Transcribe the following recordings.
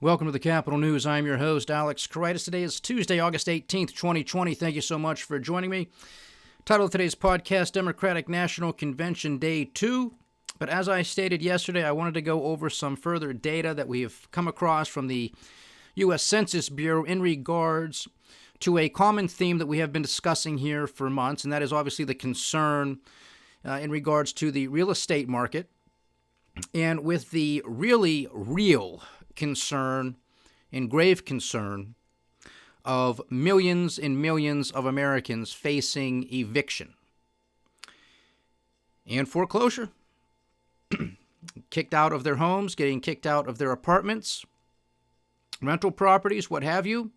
Welcome to the Capital News. I'm your host, Alex Karitis. Today is Tuesday, August 18th, 2020. Thank you so much for joining me. Title of today's podcast, Democratic National Convention Day 2. But as I stated yesterday, I wanted to go over some further data that we have come across from the U.S. Census Bureau in regards to a common theme that we have been discussing here for months, and that is obviously the concern in regards to the real estate market. And with the really real concern and grave concern of millions and millions of Americans facing eviction and foreclosure, kicked out of their homes, getting kicked out of their apartments, rental properties, what have you.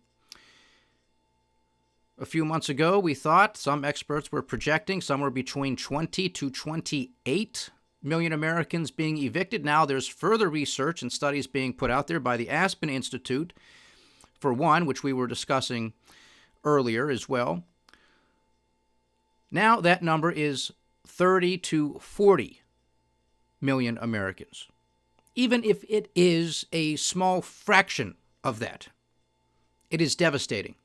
A few months ago, we thought, some experts were projecting somewhere between 20 to 28 million Americans being evicted. Now there's further research and studies being put out there by the Aspen Institute, for one, which we were discussing earlier as well. Now that number is 30 to 40 million Americans. Even if it is a small fraction of that, it is devastating.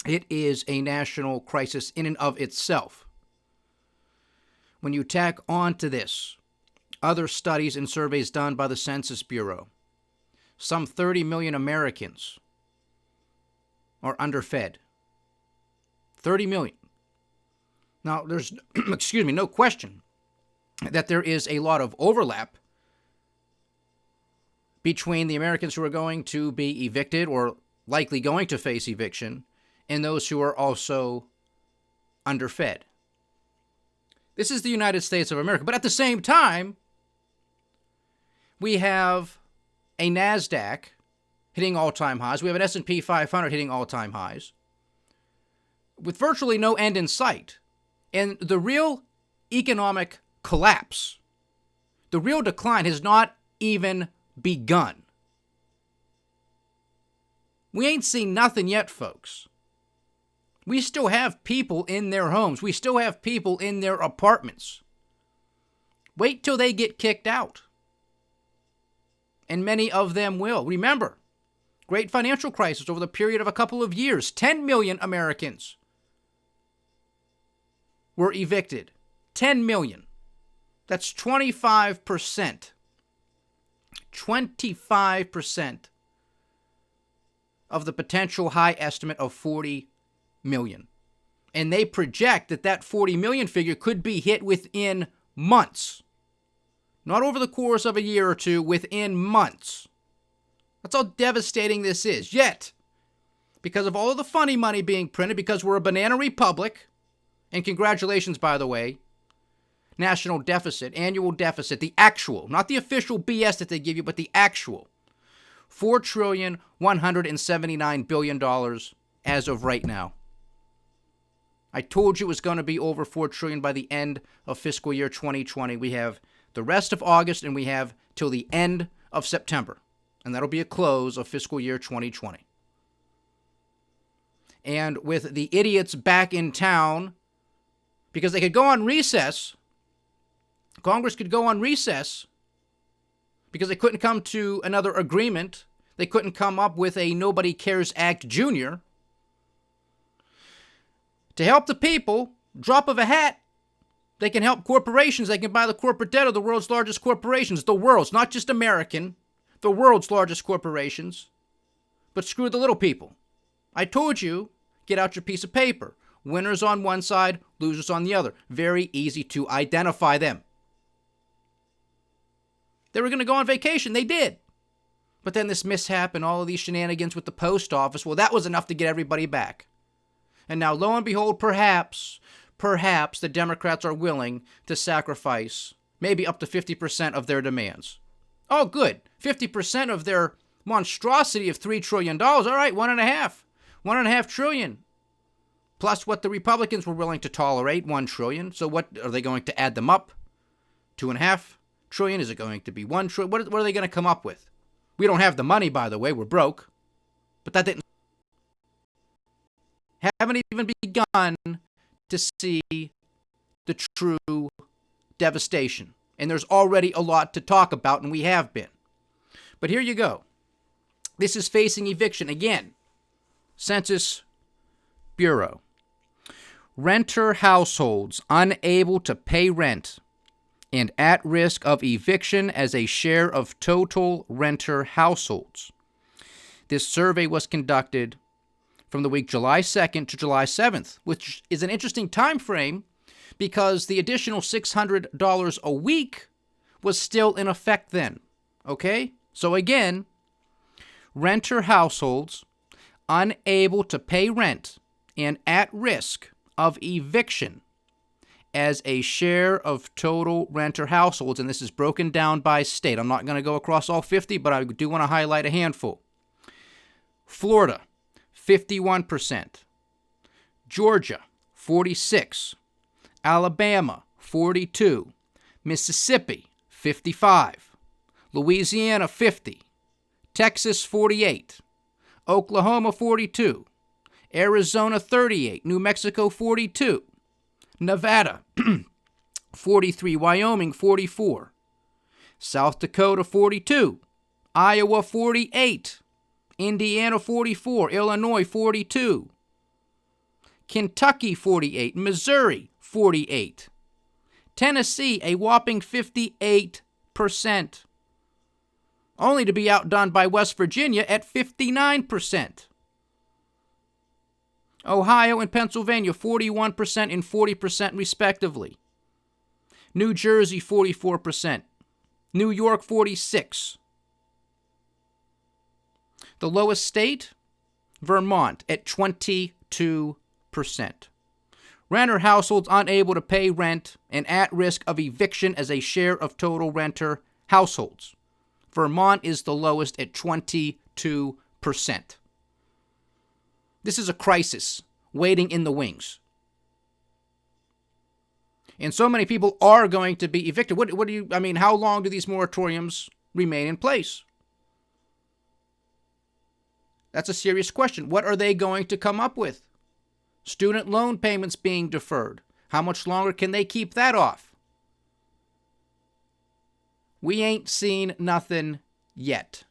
It is a national crisis in and of itself. When you tack onto this other studies and surveys done by the Census Bureau, some 30 million Americans are underfed. 30 million. Now, there's, no question that there is a lot of overlap between the Americans who are going to be evicted or likely going to face eviction and those who are also underfed. This is the United States of America. But at the same time, we have a NASDAQ hitting all-time highs. We have an S&P 500 hitting all-time highs with virtually no end in sight. And the real economic collapse, the real decline has not even begun. We ain't seen nothing yet, folks. We still have people in their homes. We still have people in their apartments. Wait till they get kicked out. And many of them will. Remember, great financial crisis over the period of a couple of years. 10 million Americans were evicted. 10 million. That's 25%. 25% of the potential high estimate of 40 million. And they project that that 40 million figure could be hit within months. Not over the course of a year or two, within months. That's how devastating this is. Yet, because of all of the funny money being printed, because we're a banana republic, and congratulations, by the way, national deficit, annual deficit, the actual, not the official BS that they give you, but the actual, $4,179 billion as of right now. I told you it was going to be over $4 trillion by the end of fiscal year 2020. We have the rest of August, and we have till the end of September. And that'll be a close of fiscal year 2020. And with the idiots back in town, because they could go on recess, Congress could go on recess, because they couldn't come to another agreement. They couldn't come up with a Nobody Cares Act Jr. To help the people, drop of a hat, they can help corporations. They can buy the corporate debt of the world's largest corporations. The world's, not just American, the world's largest corporations. But screw the little people. I told you, get out your piece of paper. Winners on one side, losers on the other. Very easy to identify them. They were going to go on vacation. They did. But then this mishap and all of these shenanigans with the post office, well, that was enough to get everybody back. And now, lo and behold, perhaps the Democrats are willing to sacrifice maybe up to 50% of their demands. Oh, good. 50% of their monstrosity of $3 trillion. All right, $1.5 trillion. Plus what the Republicans were willing to tolerate, $1 trillion. So what, are they going to add them up? $2.5 trillion? Is it going to be $1 trillion? What are they going to come up with? We don't have the money, by the way. We're broke. But that didn't haven't even begun to see the true devastation. And there's already a lot to talk about, and we have been. But here you go. This is facing eviction. Again, Census Bureau. Renter households unable to pay rent and at risk of eviction as a share of total renter households. This survey was conducted from the week July 2nd to July 7th, which is an interesting time frame because the additional $600 a week was still in effect then. Okay? So again, renter households unable to pay rent and at risk of eviction as a share of total renter households, and this is broken down by state. I'm not going to go across all 50, but I do want to highlight a handful. Florida, 51%. Georgia, 46%. Alabama, 42%. Mississippi, 55%. Louisiana, 50%. Texas, 48%. Oklahoma, 42%. Arizona, 38%. New Mexico, 42%. Nevada, 43%. Wyoming, 44%. South Dakota, 42%. Iowa, 48%. Indiana, 44%. Illinois, 42%. Kentucky, 48%. Missouri, 48%. Tennessee, a whopping 58%. Only to be outdone by West Virginia at 59%. Ohio and Pennsylvania, 41% and 40% respectively. New Jersey, 44%. New York, 46%. The lowest state, Vermont, at 22%. Renter households unable to pay rent and at risk of eviction as a share of total renter households. Vermont is the lowest at 22%. This is a crisis waiting in the wings. And so many people are going to be evicted. How long do these moratoriums remain in place? That's a serious question. What are they going to come up with? Student loan payments being deferred. How much longer can they keep that off? We ain't seen nothing yet.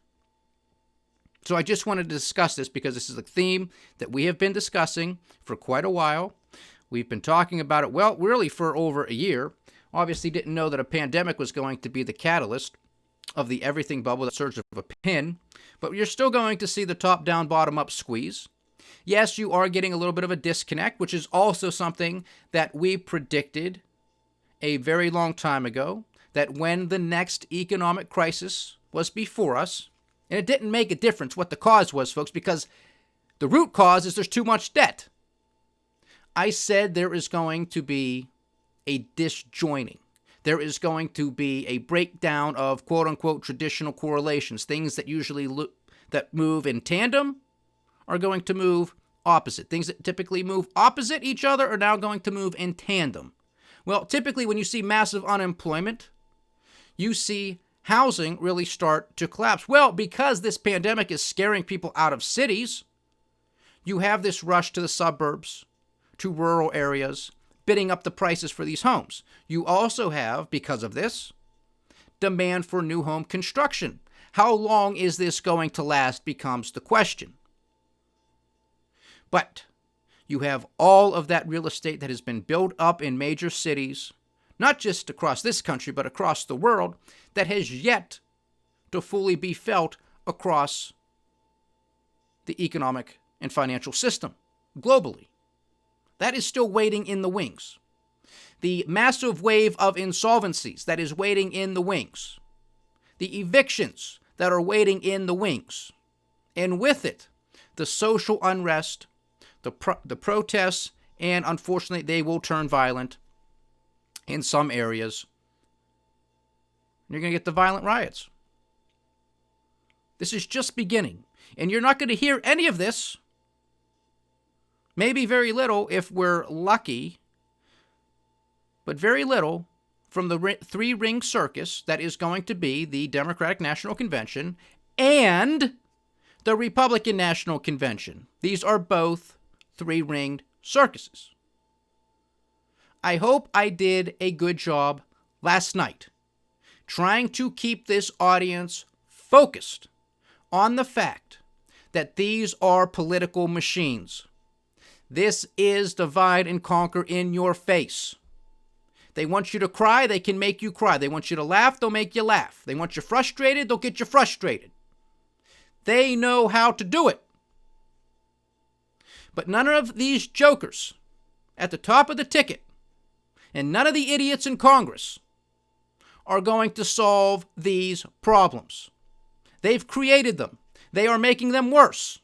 So I just wanted to discuss this because this is a theme that we have been discussing for quite a while. We've been talking about it, well, really for over a year. Obviously didn't know that a pandemic was going to be the catalyst of the everything bubble, the surge of a pin. But you're still going to see the top-down, bottom-up squeeze. Yes, you are getting a little bit of a disconnect, which is also something that we predicted a very long time ago, that when the next economic crisis was before us, and it didn't make a difference what the cause was, folks, because the root cause is there's too much debt. I said there is going to be a disjoining. There is going to be a breakdown of quote-unquote traditional correlations. Things that usually that move in tandem are going to move opposite. Things that typically move opposite each other are now going to move in tandem. Well, typically when you see massive unemployment, you see housing really start to collapse. Well, because this pandemic is scaring people out of cities, you have this rush to the suburbs, to rural areas, bidding up the prices for these homes. You also have, because of this, demand for new home construction. How long is this going to last becomes the question. But you have all of that real estate that has been built up in major cities, not just across this country, but across the world, that has yet to fully be felt across the economic and financial system globally. That is still waiting in the wings. The massive wave of insolvencies that is waiting in the wings. The evictions that are waiting in the wings. And with it, the social unrest, the protests, and unfortunately they will turn violent in some areas. You're going to get the violent riots. This is just beginning. And you're not going to hear any of this, maybe very little if we're lucky, but very little from the three-ring circus that is going to be the Democratic National Convention and the Republican National Convention. These are both three-ringed circuses. I hope I did a good job last night trying to keep this audience focused on the fact that these are political machines. This is divide and conquer in your face. They want you to cry, they can make you cry. They want you to laugh, they'll make you laugh. They want you frustrated, they'll get you frustrated. They know how to do it. But none of these jokers at the top of the ticket and none of the idiots in Congress are going to solve these problems. They've created them. They are making them worse.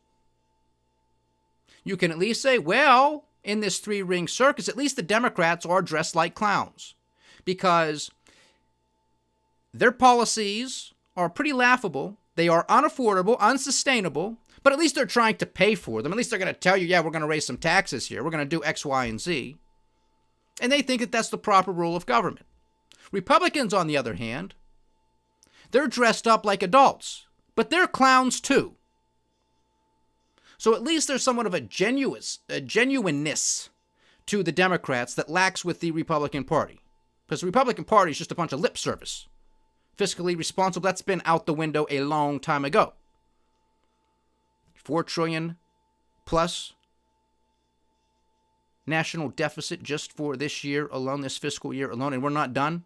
You can at least say, well, in this three-ring circus, at least the Democrats are dressed like clowns because their policies are pretty laughable. They are unaffordable, unsustainable, but at least they're trying to pay for them. At least they're going to tell you, yeah, we're going to raise some taxes here. We're going to do X, Y, and Z. And they think that that's the proper rule of government. Republicans, on the other hand, they're dressed up like adults, but they're clowns too. So at least there's somewhat of a genuineness to the Democrats that lacks with the Republican Party. Because the Republican Party is just a bunch of lip service. Fiscally responsible, that's been out the window a long time ago. $4 trillion plus national deficit just for this year alone, this fiscal year alone, and we're not done.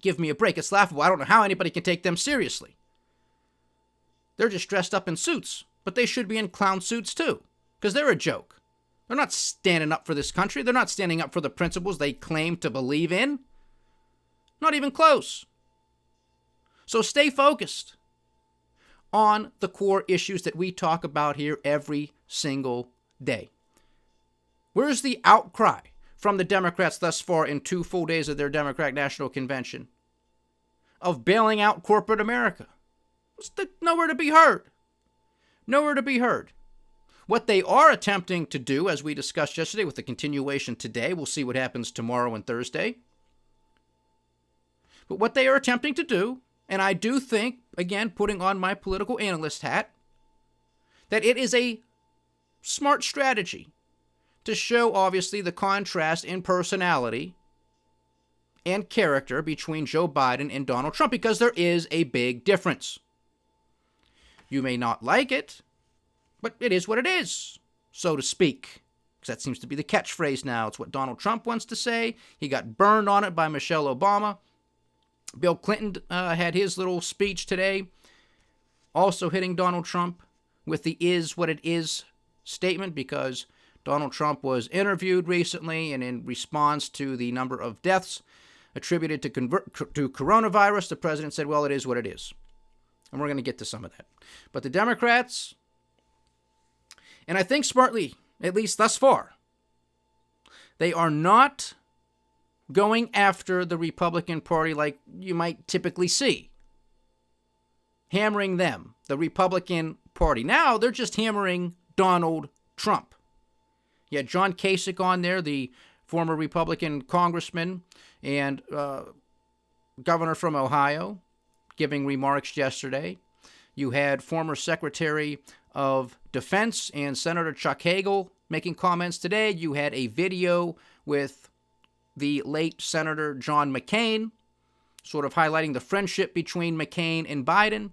Give me a break. It's laughable. I don't know how anybody can take them seriously. They're just dressed up in suits, but they should be in clown suits too, because they're a joke. They're not standing up for this country. They're not standing up for the principles they claim to believe in. Not even close. So stay focused on the core issues that we talk about here every single day. Where's the outcry from the Democrats thus far in 2 full days of their Democratic National Convention of bailing out corporate America? It's nowhere to be heard. Nowhere to be heard. What they are attempting to do, as we discussed yesterday with the continuation today, we'll see what happens tomorrow and Thursday. But what they are attempting to do, and I do think, again, putting on my political analyst hat, that it is a smart strategy to show, obviously, the contrast in personality and character between Joe Biden and Donald Trump, because there is a big difference. You may not like it, but it is what it is, so to speak. Because that seems to be the catchphrase now. It's what Donald Trump wants to say. He got burned on it by Michelle Obama. Bill Clinton had his little speech today, also hitting Donald Trump with the is what it is statement, because Donald Trump was interviewed recently, and in response to the number of deaths attributed to coronavirus, the president said, well, it is what it is. And we're going to get to some of that. But the Democrats, and I think smartly, at least thus far, they are not going after the Republican Party like you might typically see. Hammering them, the Republican Party. Now they're just hammering Donald Trump. You had John Kasich on there, the former Republican congressman and governor from Ohio, giving remarks yesterday. You had former Secretary of Defense and Senator Chuck Hagel making comments today. You had a video with the late Senator John McCain, sort of highlighting the friendship between McCain and Biden.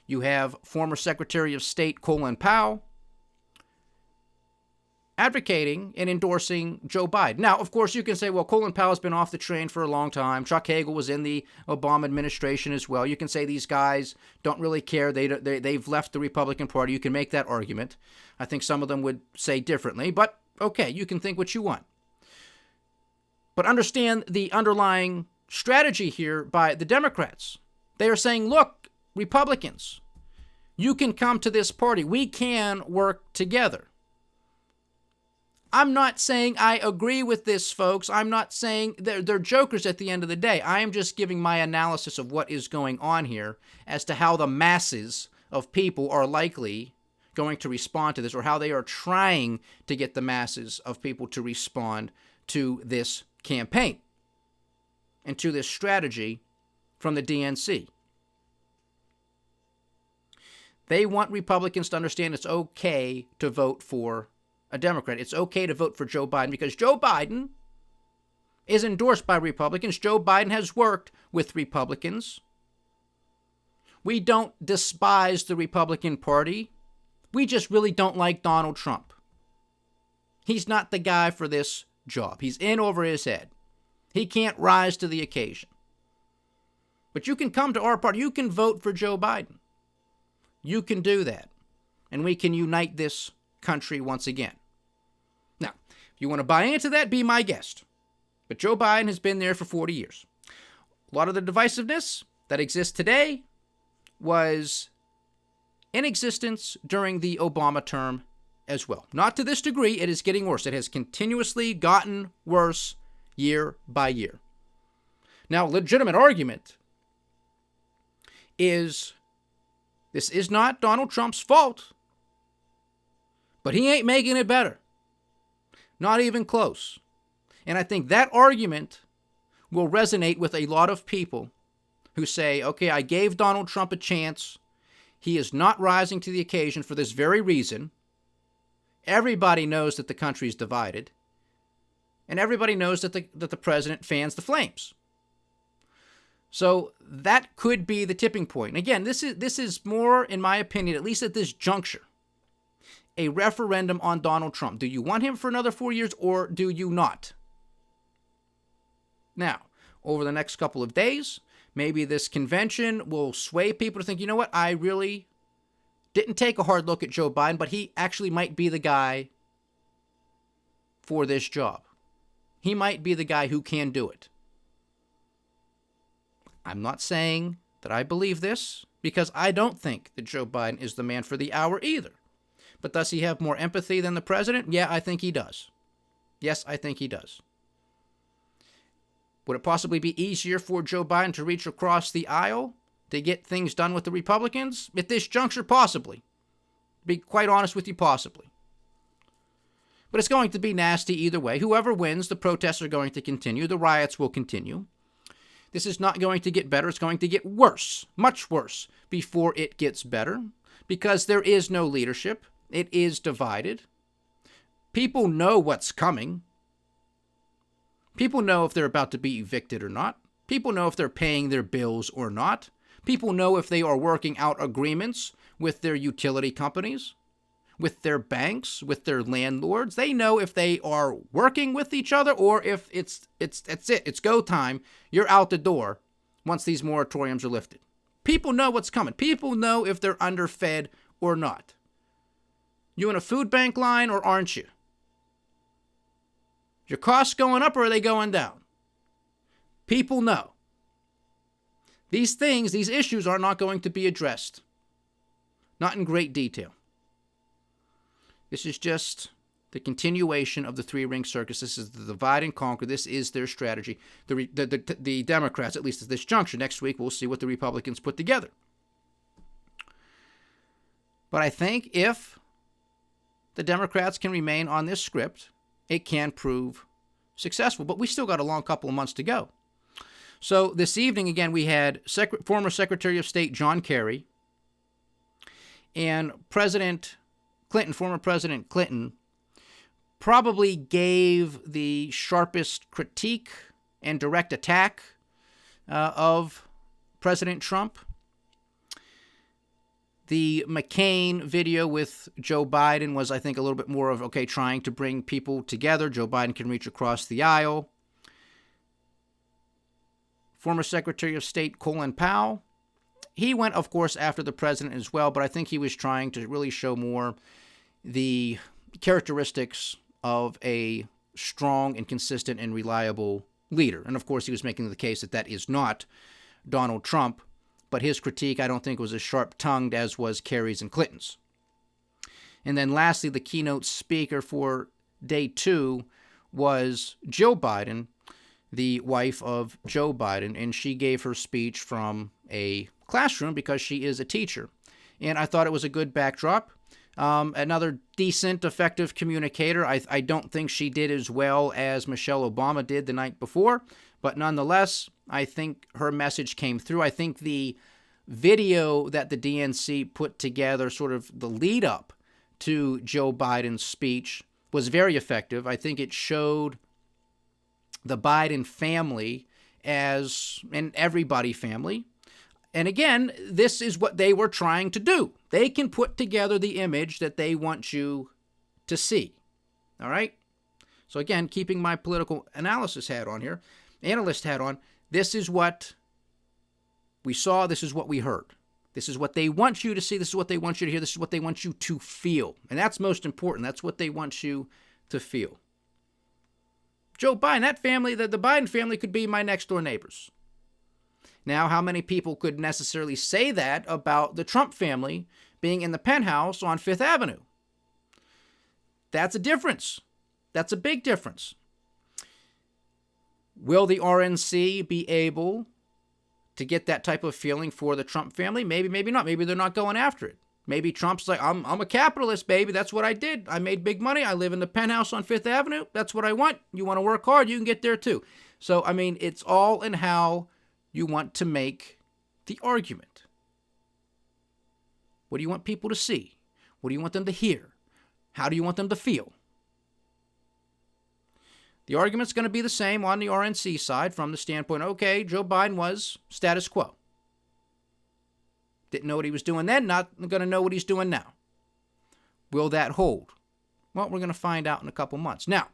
You have former Secretary of State Colin Powell advocating and endorsing Joe Biden. Now, of course, you can say, well, Colin Powell's been off the train for a long time. Chuck Hagel was in the Obama administration as well. You can say these guys don't really care. They've left the Republican Party. You can make that argument. I think some of them would say differently, but okay, you can think what you want. But understand the underlying strategy here by the Democrats. They are saying, look, Republicans, you can come to this party. We can work together. I'm not saying I agree with this, folks. I'm not saying they're jokers at the end of the day. I am just giving my analysis of what is going on here as to how the masses of people are likely going to respond to this, or how they are trying to get the masses of people to respond to this campaign and to this strategy from the DNC. They want Republicans to understand it's okay to vote for a Democrat. It's okay to vote for Joe Biden because Joe Biden is endorsed by Republicans. Joe Biden has worked with Republicans We don't despise the Republican Party. We just really don't like Donald Trump. He's not the guy for this job. He's in over his head. He can't rise to the occasion. But you can come to our party. You can vote for Joe Biden. You can do that. And we can unite this country once again. Now, if you want to buy into that, be my guest. But Joe Biden has been there for 40 years. A lot of the divisiveness that exists today was in existence during the Obama term as well. Not to this degree. It is getting worse. It has continuously gotten worse year by year. Now, legitimate argument is this is not Donald Trump's fault, but he ain't making it better. Not even close. And I think that argument will resonate with a lot of people who say, okay, I gave Donald Trump a chance. He is not rising to the occasion for this very reason. Everybody knows that the country is divided. And everybody knows that the president fans the flames. So that could be the tipping point. And again, this is more, in my opinion, at least at this juncture, a referendum on Donald Trump. Do you want him for another 4 years or do you not? Now, over the next couple of days, maybe this convention will sway people to think, you know what, I really didn't take a hard look at Joe Biden, but he actually might be the guy for this job. He might be the guy who can do it. I'm not saying that I believe this, because I don't think that Joe Biden is the man for the hour either. But does he have more empathy than the president? Yeah, I think he does. Yes, I think he does. Would it possibly be easier for Joe Biden to reach across the aisle to get things done with the Republicans? At this juncture, possibly. Be quite honest with you, possibly. But it's going to be nasty either way. Whoever wins, the protests are going to continue. The riots will continue. This is not going to get better. It's going to get worse, much worse, before it gets better, because there is no leadership. It is divided. People know what's coming. People know if they're about to be evicted or not. People know if they're paying their bills or not. People know if they are working out agreements with their utility companies, with their banks, with their landlords. They know if they are working with each other or if it's go time. You're out the door once these moratoriums are lifted. People know what's coming. People know if they're underfed or not. You in a food bank line or aren't you? Your costs going up or are they going down? People know. These things, these issues are not going to be addressed. Not in great detail. This is just the continuation of the three-ring circus. This is the divide and conquer. This is their strategy. The Democrats, at least at this juncture. Next week, we'll see what the Republicans put together. But I think if the Democrats can remain on this script, it can prove successful. But we still got a long couple of months to go. So this evening, again, we had former Secretary of State John Kerry and former President Clinton, probably gave the sharpest critique and direct attack of President Trump. The McCain video with Joe Biden was, I think, a little bit more of, okay, trying to bring people together. Joe Biden can reach across the aisle. Former Secretary of State Colin Powell, he went, of course, after the president as well, but I think he was trying to really show more the characteristics of a strong and consistent and reliable leader. And, of course, he was making the case that that is not Donald Trump. But his critique, I don't think, was as sharp-tongued as was Kerry's and Clinton's. And then lastly, the keynote speaker for day 2 was Jill Biden, the wife of Joe Biden, and she gave her speech from a classroom because she is a teacher. And I thought it was a good backdrop. Another decent, effective communicator. I don't think she did as well as Michelle Obama did the night before, but nonetheless, I think her message came through. I think the video that the DNC put together, sort of the lead up to Joe Biden's speech, was very effective. I think it showed the Biden family as an everybody family. And again, this is what they were trying to do. They can put together the image that they want you to see. All right? So again, keeping my political analyst hat on, this is what we saw, this is what we heard. This is what they want you to see, this is what they want you to hear, this is what they want you to feel. And that's most important. That's what they want you to feel. Joe Biden, that family, the Biden family could be my next door neighbors. Now, how many people could necessarily say that about the Trump family being in the penthouse on Fifth Avenue? That's a difference. That's a big difference. Will the RNC be able to get that type of feeling for the Trump family? Maybe, maybe not. Maybe they're not going after it. Maybe Trump's like, I'm a capitalist, baby. That's what I did. I made big money. I live in the penthouse on Fifth Avenue. That's what I want. You want to work hard, you can get there too. So, I mean, it's all in how you want to make the argument. What do you want people to see? What do you want them to hear? How do you want them to feel? The argument's going to be the same on the RNC side from the standpoint, okay, Joe Biden was status quo. Didn't know what he was doing then, not going to know what he's doing now. Will that hold? Well, we're going to find out in a couple months. Now,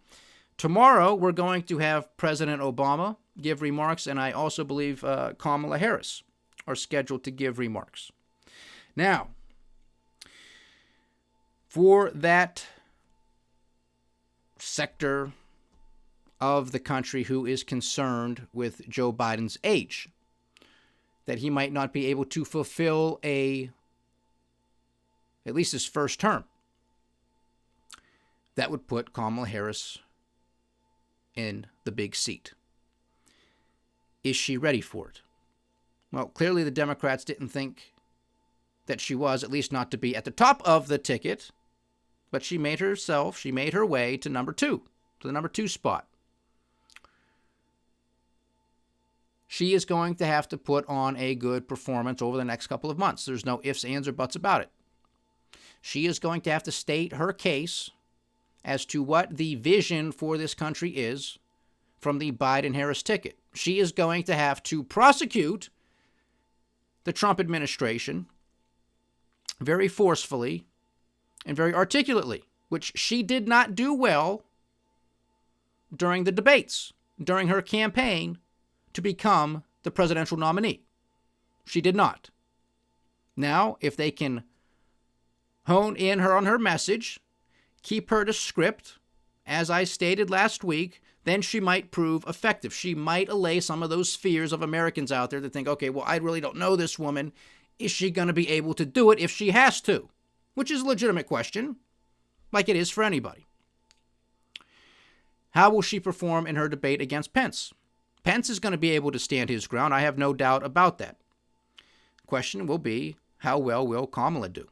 tomorrow we're going to have President Obama give remarks, and I also believe Kamala Harris are scheduled to give remarks. Now, for that sector of the country who is concerned with Joe Biden's age, that he might not be able to fulfill at least his first term, that would put Kamala Harris in the big seat. Is she ready for it? Well, clearly the Democrats didn't think that she was, at least not to be at the top of the ticket, but she made her way to the number two spot. She is going to have to put on a good performance over the next couple of months. There's no ifs, ands, or buts about it. She is going to have to state her case as to what the vision for this country is from the Biden-Harris ticket. She is going to have to prosecute the Trump administration very forcefully and very articulately, which she did not do well during the debates, during her campaign to become the presidential nominee. She did not. Now, if they can hone in on her message, keep her to script, as I stated last week, then she might prove effective. She might allay some of those fears of Americans out there that think, okay, well, I really don't know this woman. Is she going to be able to do it if she has to? Which is a legitimate question, like it is for anybody. How will she perform in her debate against Pence? Pence is going to be able to stand his ground. I have no doubt about that. The question will be, how well will Kamala do?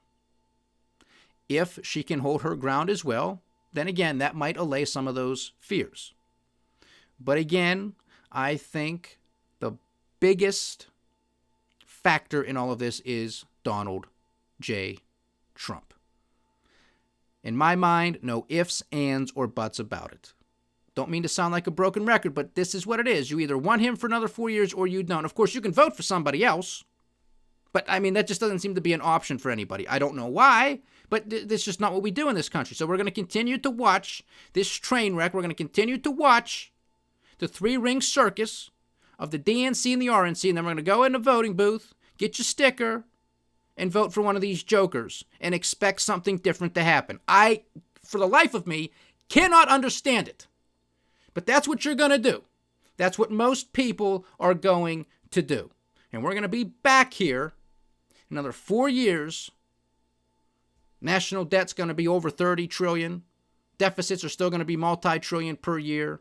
If she can hold her ground as well, then again, that might allay some of those fears. But again, I think the biggest factor in all of this is Donald J. Trump. In my mind, no ifs, ands, or buts about it. Don't mean to sound like a broken record, but this is what it is. You either want him for another 4 years or you don't. Of course, you can vote for somebody else. But, I mean, that just doesn't seem to be an option for anybody. I don't know why, but that's just not what we do in this country. So we're going to continue to watch this train wreck. We're going to continue to watch the three-ring circus of the DNC and the RNC, and then we're going to go in the voting booth, get your sticker, and vote for one of these jokers and expect something different to happen. I, for the life of me, cannot understand it. But that's what you're going to do. That's what most people are going to do. And we're going to be back here another 4 years. National debt's going to be over 30 trillion. Deficits are still going to be multi-trillion per year.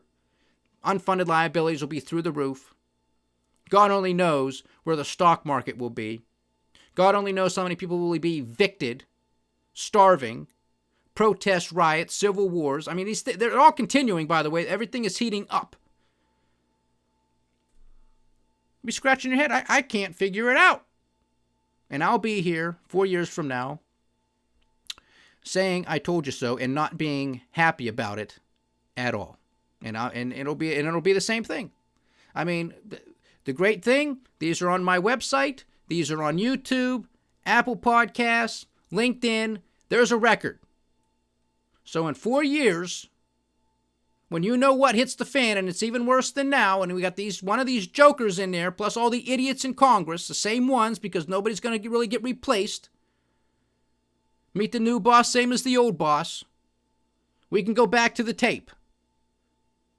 Unfunded liabilities will be through the roof. God only knows where the stock market will be. God only knows how many people will be evicted, starving, protests, riots, civil wars. I mean, they're all continuing, by the way. Everything is heating up. You'll be scratching your head. I can't figure it out. And I'll be here 4 years from now saying I told you so and not being happy about it at all. And it'll be the same thing. I mean, the great thing, these are on my website. These are on YouTube, Apple Podcasts, LinkedIn. There's a record. So in 4 years, when you know what hits the fan, and it's even worse than now, and we got one of these jokers in there, plus all the idiots in Congress, the same ones, because nobody's going to really get replaced. Meet the new boss, same as the old boss. We can go back to the tape.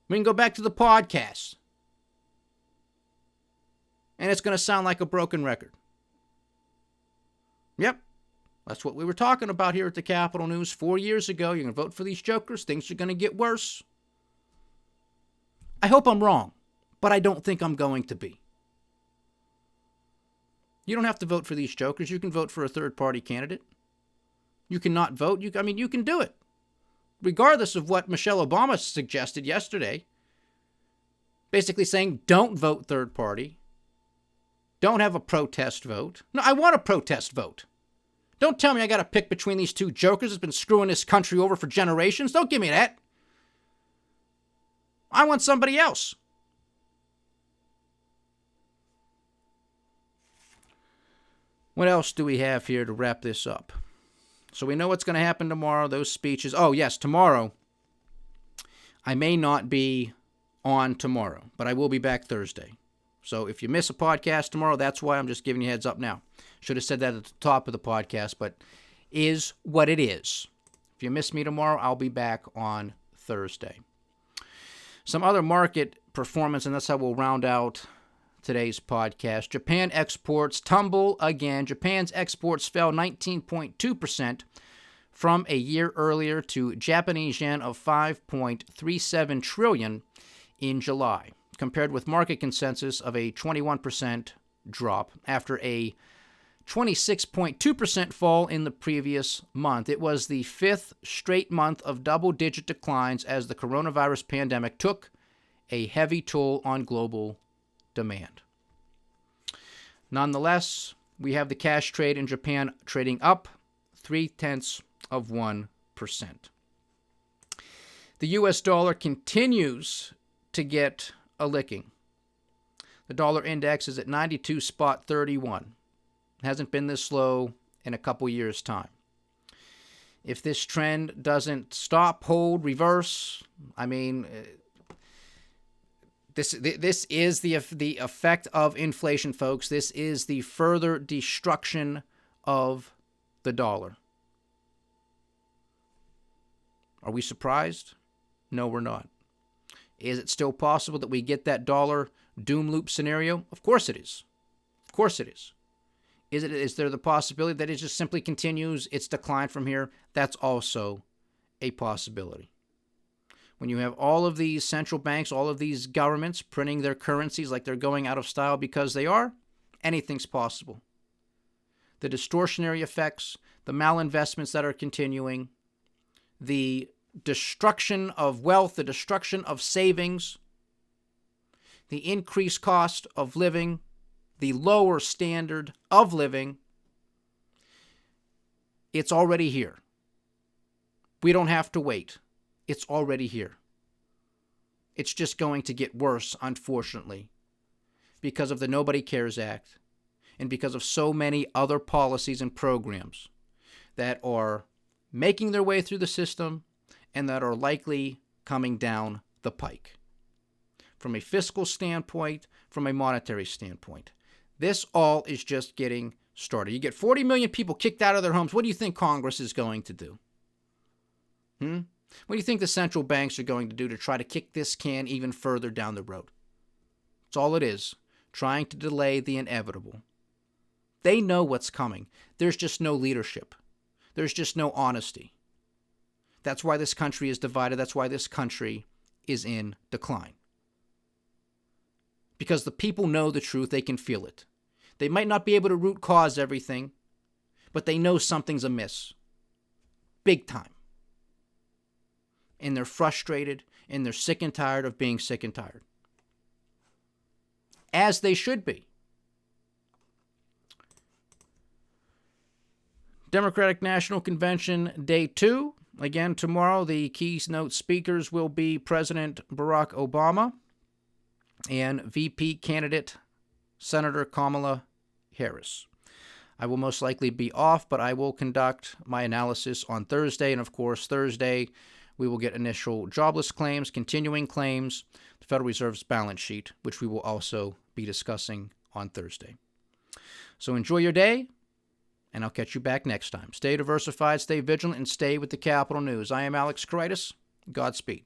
We can go back to the podcast. And it's going to sound like a broken record. Yep. That's what we were talking about here at the Capitol News 4 years ago. You're going to vote for these jokers. Things are going to get worse. I hope I'm wrong, but I don't think I'm going to be. You don't have to vote for these jokers. You can vote for a third-party candidate. You cannot vote. You can do it. Regardless of what Michelle Obama suggested yesterday. Basically saying, don't vote third party. Don't have a protest vote. No, I want a protest vote. Don't tell me I got to pick between these two jokers that's been screwing this country over for generations. Don't give me that. I want somebody else. What else do we have here to wrap this up? So we know what's going to happen tomorrow, those speeches. Oh, yes, tomorrow. I may not be on tomorrow, but I will be back Thursday. So if you miss a podcast tomorrow, that's why I'm just giving you a heads up now. Should have said that at the top of the podcast, but is what it is. If you miss me tomorrow, I'll be back on Thursday. Some other market performance, and that's how we'll round out today's podcast. Japan exports tumble again. Japan's exports fell 19.2% from a year earlier to Japanese yen of 5.37 trillion in July, compared with market consensus of a 21% drop after a 26.2% fall in the previous month. It was the fifth straight month of double-digit declines as the coronavirus pandemic took a heavy toll on global demand. Nonetheless, we have the cash trade in Japan trading up 0.3%. The U.S. dollar continues to get a licking. The dollar index is at 92.31. It hasn't been this low in a couple years' time. If this trend doesn't stop, hold, reverse, I mean, this is the effect of inflation, folks. This is the further destruction of the dollar. Are we surprised? No, we're not. Is it still possible that we get that dollar doom loop scenario? Of course it is. Of course it is. Is there the possibility that it just simply continues its decline from here? That's also a possibility. When you have all of these central banks, all of these governments printing their currencies like they're going out of style because they are, anything's possible. The distortionary effects, the malinvestments that are continuing, the destruction of wealth, the destruction of savings, the increased cost of living, the lower standard of living, it's already here. We don't have to wait. It's already here. It's just going to get worse, unfortunately, because of the Nobody Cares Act and because of so many other policies and programs that are making their way through the system and that are likely coming down the pike. From a fiscal standpoint, from a monetary standpoint. This all is just getting started. You get 40 million people kicked out of their homes. What do you think Congress is going to do? What do you think the central banks are going to do to try to kick this can even further down the road? That's all it is, trying to delay the inevitable. They know what's coming. There's just no leadership. There's just no honesty. That's why this country is divided. That's why this country is in decline. Because the people know the truth. They can feel it. They might not be able to root cause everything, but they know something's amiss. Big time. And they're frustrated, and they're sick and tired of being sick and tired. As they should be. Democratic National Convention Day 2. Again, tomorrow, the keynote speakers will be President Barack Obama and VP candidate Senator Kamala Harris. I will most likely be off, but I will conduct my analysis on Thursday. And of course, Thursday, we will get initial jobless claims, continuing claims, the Federal Reserve's balance sheet, which we will also be discussing on Thursday. So enjoy your day, and I'll catch you back next time. Stay diversified, stay vigilant, and stay with the Capital News. I am Alex Koritis. Godspeed.